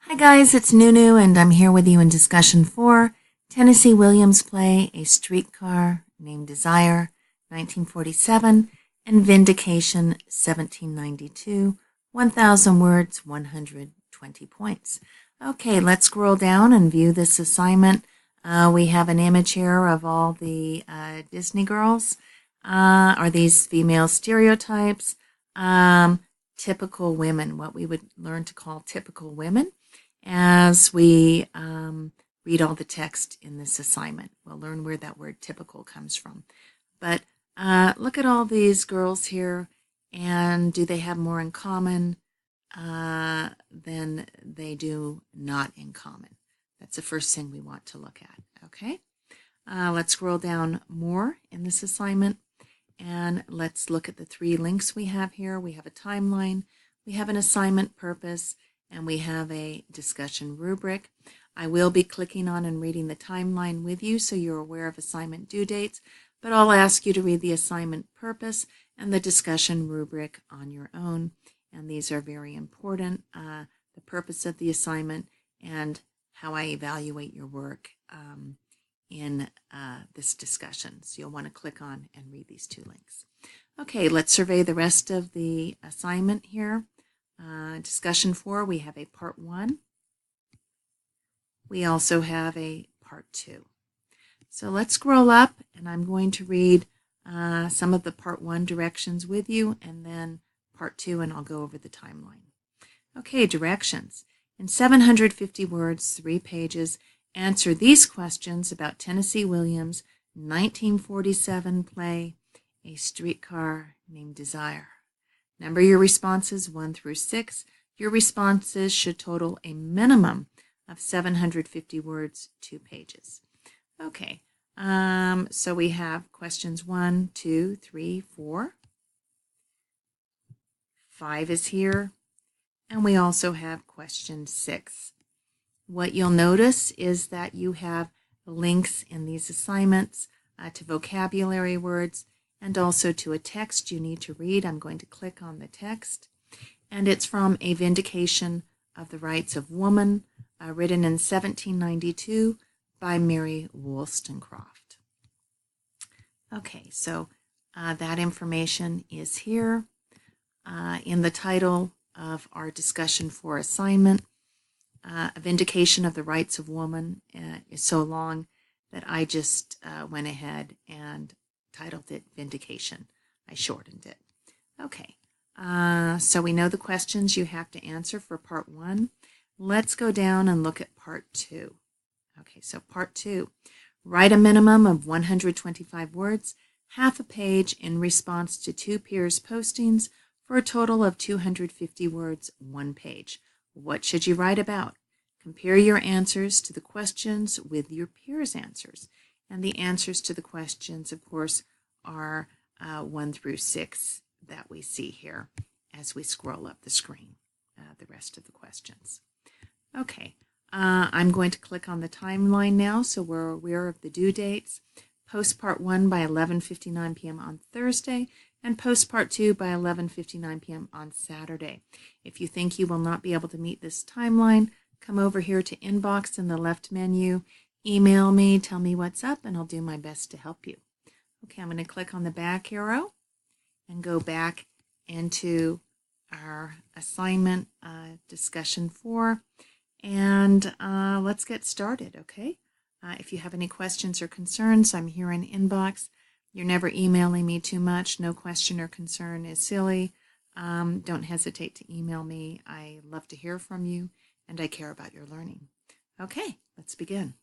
Hi guys, it's Nunu and I'm here with you in discussion 4, Tennessee Williams play A Streetcar Named Desire, 1947, and Vindication, 1792, 1,000 words, 120 points. Okay, let's scroll down and view this assignment. We have an image here of all the Disney girls. Are these female stereotypes? Typical women, what we would learn to call typical women as we read all the text in this assignment. We'll learn where that word typical comes from. But look at all these girls here, and do they have more in common than they do not in common? That's the first thing we want to look at, okay? Let's scroll down more in this assignment, and let's look at the 3 links we have here. We have a timeline, we have an assignment purpose, and we have a discussion rubric. I will be clicking on and reading the timeline with you so you're aware of assignment due dates, but I'll ask you to read the assignment purpose and the discussion rubric on your own. And these are very important, the purpose of the assignment and how I evaluate your work in this discussion. So you'll want to click on and read these 2 links. Okay, let's survey the rest of the assignment here. Discussion 4, we have a part 1. We also have a part 2. So let's scroll up and I'm going to read some of the part 1 directions with you and then part 2, and I'll go over the timeline. Okay, directions. In 750 words, 3 pages, answer these questions about Tennessee Williams' 1947 play, A Streetcar Named Desire. Number your responses 1 through 6. Your responses should total a minimum of 750 words, 2 pages. Okay, so we have questions 1, 2, 3, 4. 5 is here, and we also have question 6. What you'll notice is that you have links in these assignments to vocabulary words and also to a text you need to read. I'm going to click on the text, and it's from A Vindication of the Rights of Woman, written in 1792 by Mary Wollstonecraft. Okay, so that information is here in the title of our discussion 4 assignment. A Vindication of the Rights of Woman is so long that I just went ahead and titled it Vindication. I shortened it. Okay, so we know the questions you have to answer for part 1. Let's go down and look at part 2. Okay, so part 2. Write a minimum of 125 words, half a page in response to 2 peers' postings for a total of 250 words, 1 page. What should you write about? Compare your answers to the questions with your peers' answers. And the answers to the questions, of course, are 1 through 6 that we see here as we scroll up the screen, the rest of the questions. Okay, I'm going to click on the timeline now so we're aware of the due dates. Post part 1 by 11:59 p.m. on Thursday and post part 2 by 11:59 p.m. on Saturday. If you think you will not be able to meet this timeline, come over here to inbox in the left menu, email me, tell me what's up, and I'll do my best to help you. Okay, I'm going to click on the back arrow and go back into our assignment discussion 4, and let's get started, okay? If you have any questions or concerns, I'm here in inbox. You're never emailing me too much. No question or concern is silly. Don't hesitate to email me. I love to hear from you, and I care about your learning. Okay, let's begin.